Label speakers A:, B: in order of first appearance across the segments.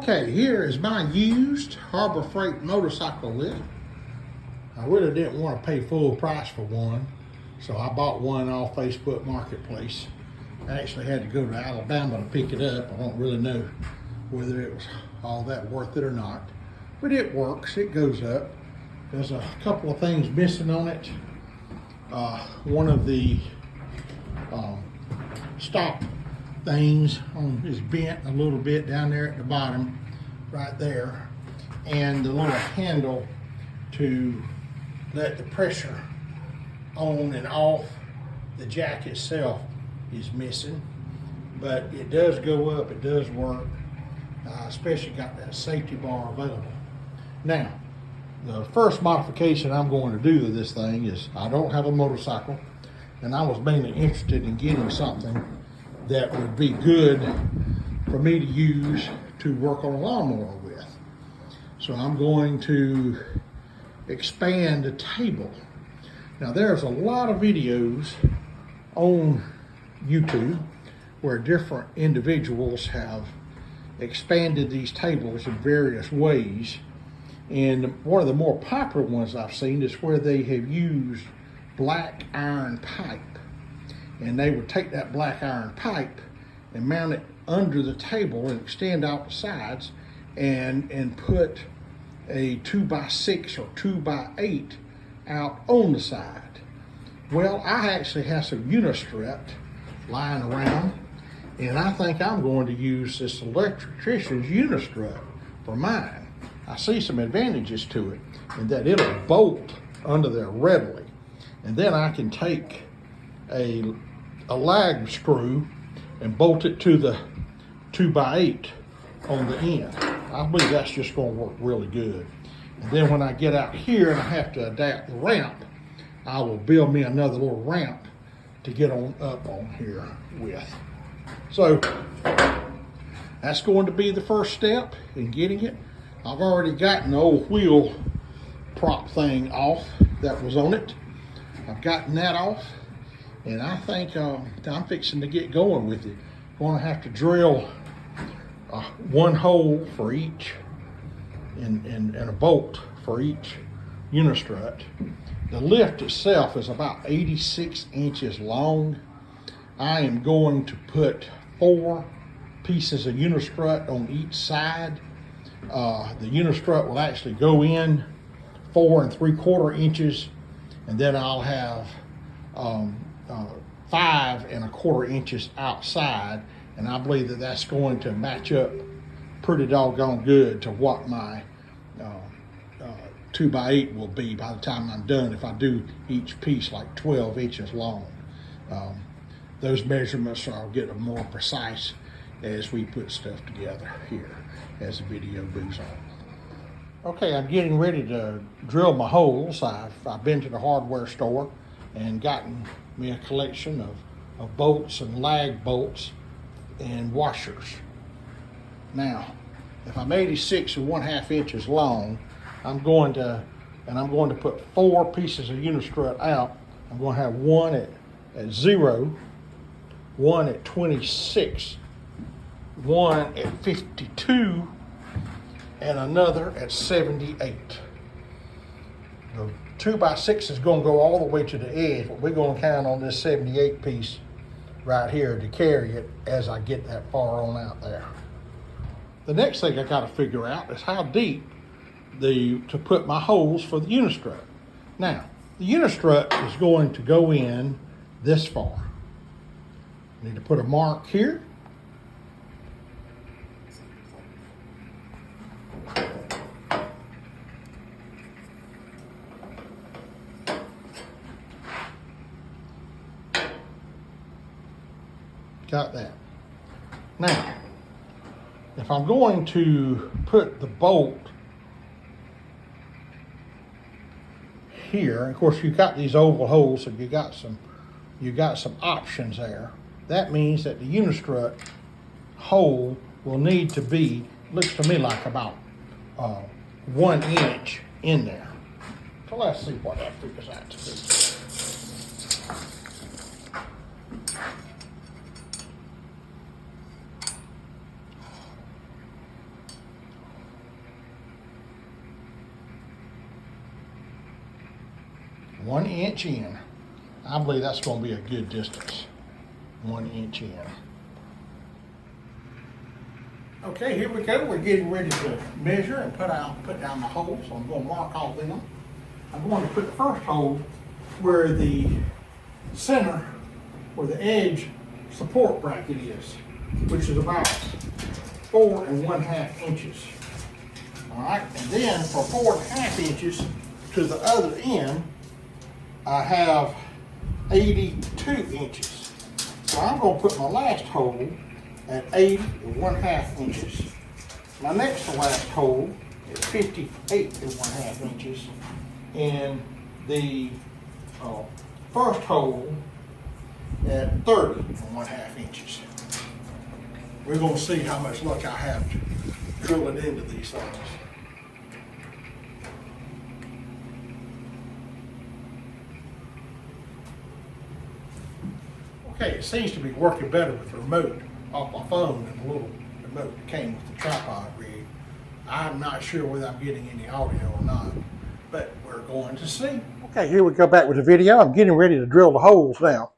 A: Okay, here is my used Harbor Freight motorcycle lift. I really didn't want to pay full price for one, so I bought one off Facebook Marketplace. I actually had to go to Alabama to pick it up. I don't really know whether it was all that worth it or not, but it works, it goes up. There's a couple of things missing on it. One of the stop things is bent a little bit down there at the bottom, right there, and the little handle to let the pressure on and off the jack itself is missing, but it does go up, it does work, especially got that safety bar available. Now, the first modification I'm going to do to this thing is I don't have a motorcycle, and I was mainly interested in getting something that would be good for me to use to work on a lawnmower with. So I'm going to expand the table. Now there's a lot of videos on YouTube where different individuals have expanded these tables in various ways. And one of the more popular ones I've seen is where they have used black iron pipe. And they would take that black iron pipe and mount it under the table and extend out the sides and put a 2x6 or 2x8 out on the side. Well, I actually have some Unistrut lying around, and I think I'm going to use this electrician's Unistrut for mine. I see some advantages to it, in that it'll bolt under there readily. And then I can take a lag screw and bolt it to the 2x8 on the end. I believe that's just going to work really good. And then when I get out here and I have to adapt the ramp, I will build me another little ramp to get on up on here with. So that's going to be the first step in getting it. I've already gotten the old wheel prop thing off that was on it. I've gotten that off, and I think I'm fixing to get going with it. I'm going to have to drill one hole for each and a bolt for each Unistrut. The lift itself is about 86 inches long. I am going to put 4 pieces of Unistrut on each side. The Unistrut will actually go in 4 3/4 inches, and then I'll have 5 1/4 inches outside, and I believe that that's going to match up pretty doggone good to what my 2x8 will be by the time I'm done, if I do each piece like 12 inches long. Those measurements are getting more precise as we put stuff together here as the video goes on. Okay, I'm getting ready to drill my holes. I've been to the hardware store and gotten me a collection of bolts and lag bolts and washers. Now, if I'm 86 1/2 inches long, I'm going to put 4 pieces of Unistrut out. I'm going to have one at 0, one at 26, one at 52, and another at 78. The 2x6 is going to go all the way to the edge, but we're going to count on this 78 piece right here to carry it as I get that far on out there. The next thing I got to figure out is how deep to put my holes for the Unistrut. Now, the Unistrut is going to go in this far. I need to put a mark here. Got that. Now, if I'm going to put the bolt here, of course you've got these oval holes, so you got some options there. That means that the Unistrut hole will need to be, looks to me like about 1 inch in there. So let's see what that figures out to be. 1 inch in. I believe that's going to be a good distance. 1 inch in. Okay, here we go. We're getting ready to measure and put down the holes. So I'm going to mark all them. I'm going to put the first hole where the center, where the edge support bracket is, which is about 4 1/2 inches. All right, and then for 4 1/2 inches to the other end, I have 82 inches. So I'm going to put my last hole at 80 1/2 inches. My next to last hole is 58 1/2 inches. And the first hole at 30 1/2 inches. We're going to see how much luck I have drilling into these things. Okay, it seems to be working better with the remote off my phone than the little remote that came with the tripod rig. I'm not sure whether I'm getting any audio or not, but we're going to see. Okay, here we go back with the video. I'm getting ready to drill the holes now.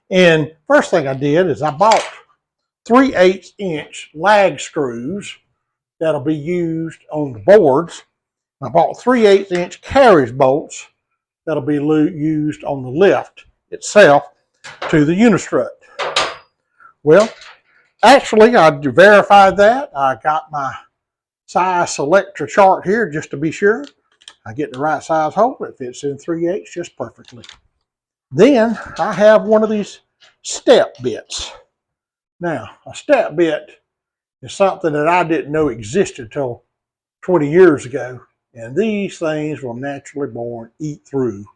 A: And first thing I did is I bought 3/8 inch lag screws that'll be used on the boards. I bought 3/8 inch carriage bolts that'll be used on the lift itself to the Unistrut. Well, actually, I verified that. I got my size selector chart here just to be sure I get the right size hole. It fits in 3/8 just perfectly. Then I have one of these step bits. Now, a step bit is something that I didn't know existed until 20 years ago. And these things will naturally born eat through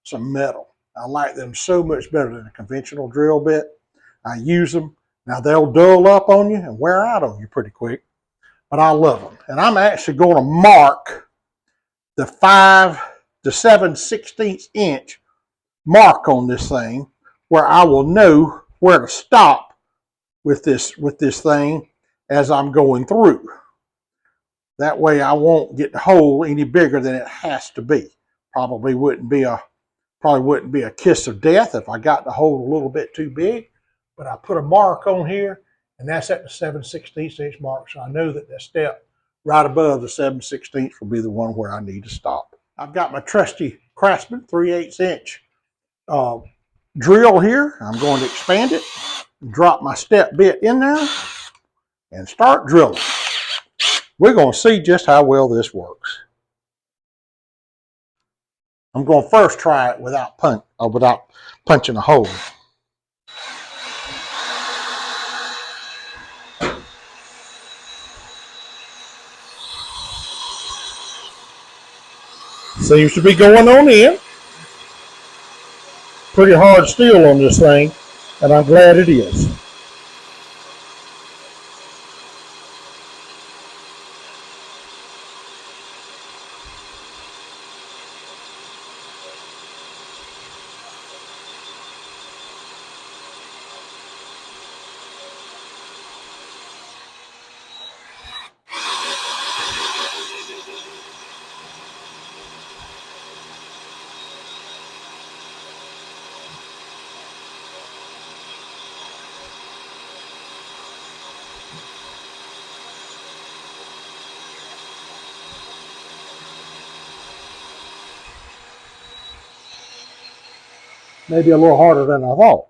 A: some metal. I like them so much better than a conventional drill bit. I use them. Now they'll dull up on you and wear out on you pretty quick, but I love them. And I'm actually going to mark the 5 to 7/16 inch mark on this thing where I will know where to stop with this thing as I'm going through. That way I won't get the hole any bigger than it has to be. Probably wouldn't be a kiss of death if I got the hole a little bit too big, but I put a mark on here, and that's at the 7/16 inch mark, so I know that the step right above the 7/16 will be the one where I need to stop. I've got my trusty Craftsman 3/8 inch drill here. I'm going to expand it, drop my step bit in there, and start drilling. We're going to see just how well this works. I'm going to first try it without punching a hole. Seems to be going on in. Pretty hard steel on this thing, and I'm glad it is. Maybe a little harder than I thought.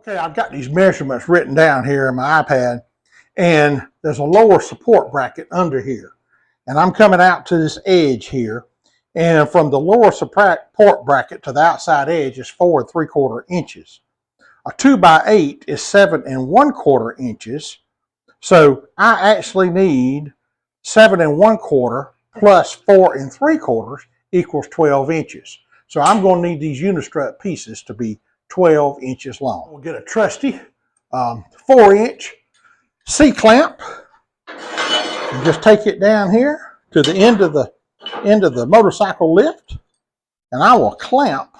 A: Okay, I've got these measurements written down here in my iPad, and there's a lower support bracket under here. And I'm coming out to this edge here, and from the lower support bracket to the outside edge is 4 3/4 inches. A 2x8 is 7 1/4 inches, So I actually need 7 1/4 plus 4 3/4 equals 12 inches. So I'm going to need these Unistrut pieces to be 12 inches long. We'll get a trusty 4-inch C-clamp and just take it down here to the end of the motorcycle lift, and I will clamp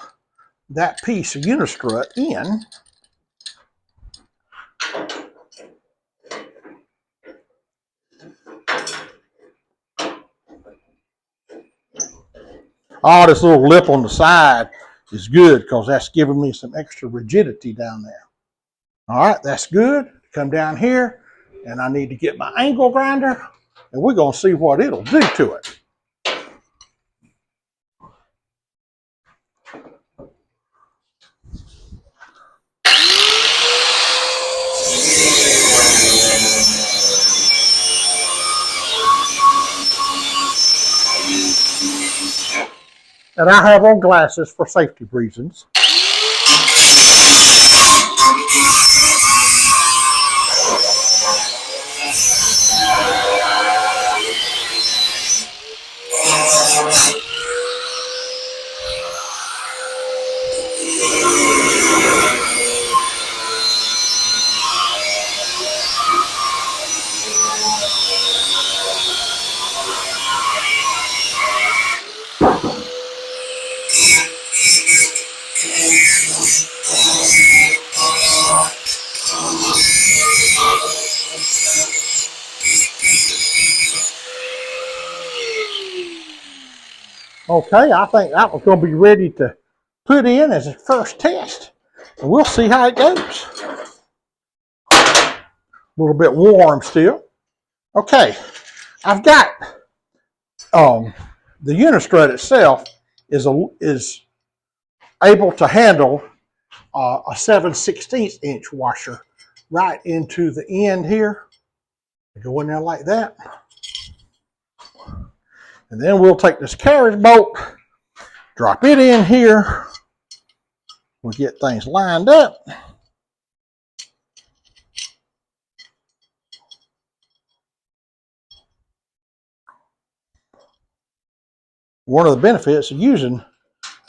A: that piece of Unistrut in. Oh, this little lip on the side is good because that's giving me some extra rigidity down there. All right, that's good. Come down here, and I need to get my angle grinder, and we're going to see what it'll do to it. And I have on glasses for safety reasons. Okay, I think that was going to be ready to put in as a first test. And we'll see how it goes. A little bit warm still. Okay, I've got the Unistrut itself is able to handle a 7/16 inch washer right into the end here. Go in there like that. And then we'll take this carriage bolt, drop it in here. We'll get things lined up. One of the benefits of using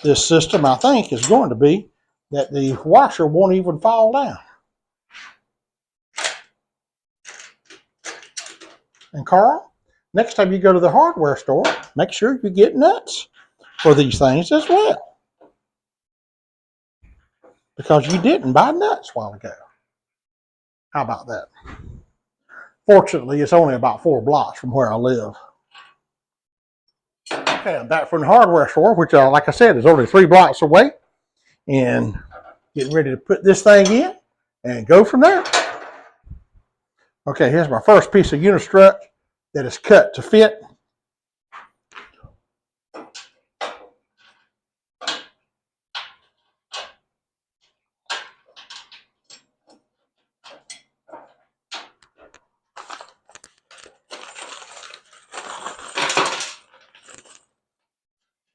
A: this system, I think, is going to be that the washer won't even fall down. And Carl, next time you go to the hardware store, make sure you get nuts for these things as well. Because you didn't buy nuts a while ago. How about that? Fortunately, it's only about 4 blocks from where I live. Okay, I'm back from the hardware store, which, like I said, is only 3 blocks away. And getting ready to put this thing in and go from there. Okay, here's my first piece of Unistrut that is cut to fit.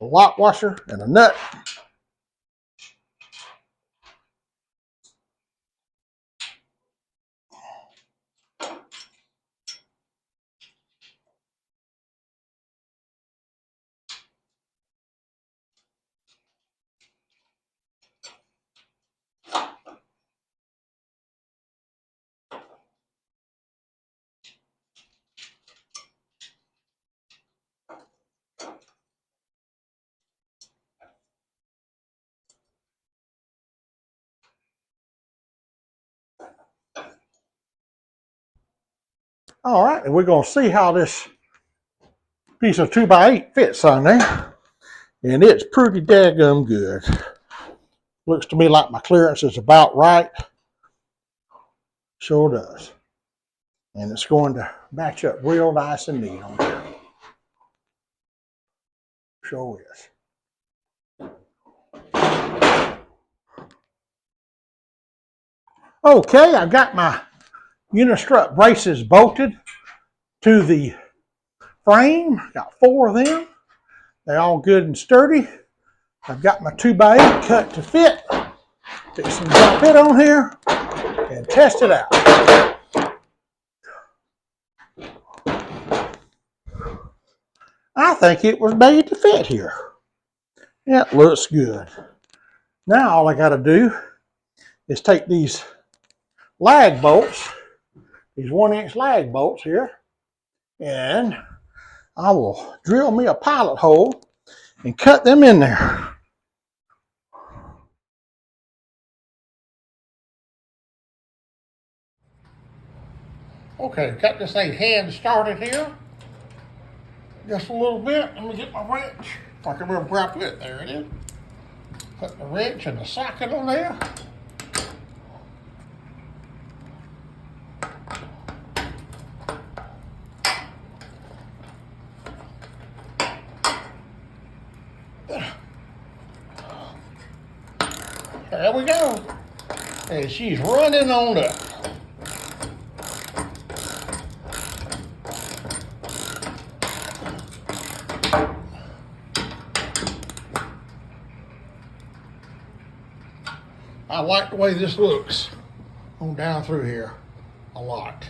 A: A lock washer and a nut. All right, and we're going to see how this piece of 2x8 fits on there. And it's pretty daggum good. Looks to me like my clearance is about right. Sure does. And it's going to match up real nice and neat on there. Sure is. Okay, I've got my Unistrut braces bolted to the frame. Got 4 of them. They're all good and sturdy. I've got my 2x8 cut to fit. Fix some drop it on here and test it out. I think it was made to fit here. It looks good. Now all I got to do is take these lag bolts, these 1-inch lag bolts here, and I will drill me a pilot hole and cut them in there. Okay, got this thing hand started here. Just a little bit. Let me get my wrench. If I can remember where I put it. There it is. Put the wrench and the socket on there. There we go. And she's running on up. I like the way this looks on down through here a lot.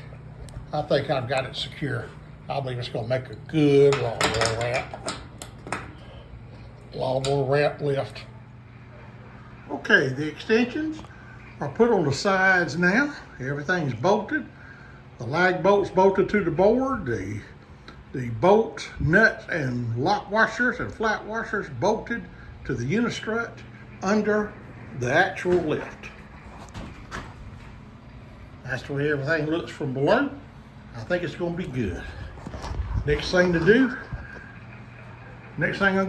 A: I think I've got it secure. I believe it's going to make a good lawnmower ramp. Lawnmower ramp lift. Okay, the extensions are put on the sides now. Everything's bolted. The lag bolts bolted to the board. The bolts, nuts, and lock washers and flat washers bolted to the Unistrut under the actual lift. That's the way everything looks from below. I think it's going to be good. Next thing I'm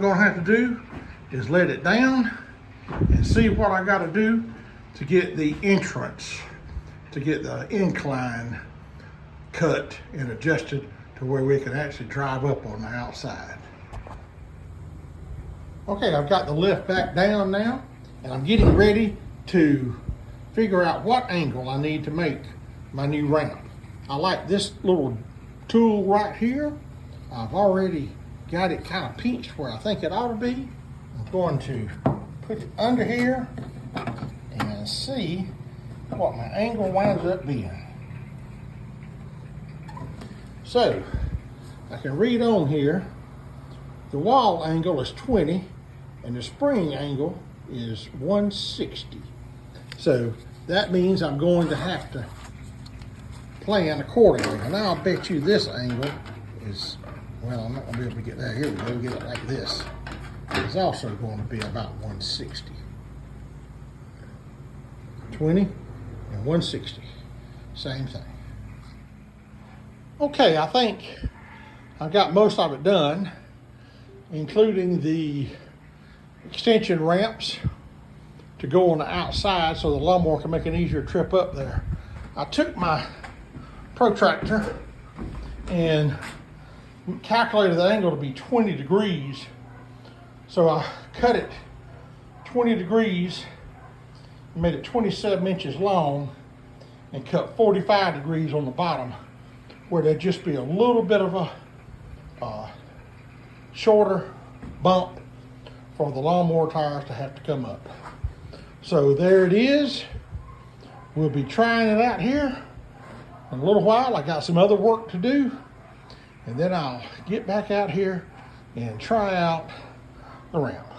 A: going to have to do is let it down and see what I got to do to get the entrance, to get the incline cut and adjusted to where we can actually drive up on the outside. Okay, I've got the lift back down now, and I'm getting ready to figure out what angle I need to make my new ramp. I like this little tool right here. I've already got it kind of pinched where I think it ought to be. I'm going to put it under here and see what my angle winds up being. So, I can read on here, the wall angle is 20 and the spring angle is 160. So that means I'm going to have to plan accordingly. And I'll bet you this angle is, well, I'm not going to be able to get that. Here we go, get it like this. It's also going to be about 160. 20 and 160, same thing. Okay, I think I've got most of it done, including the extension ramps to go on the outside so the lawnmower can make an easier trip up there. I took my protractor and calculated the angle to be 20 degrees. So I cut it 20 degrees, made it 27 inches long, and cut 45 degrees on the bottom, where there'd just be a little bit of a shorter bump for the lawnmower tires to have to come up. So there it is. We'll be trying it out here in a little while. I got some other work to do, and then I'll get back out here and try out the ramp.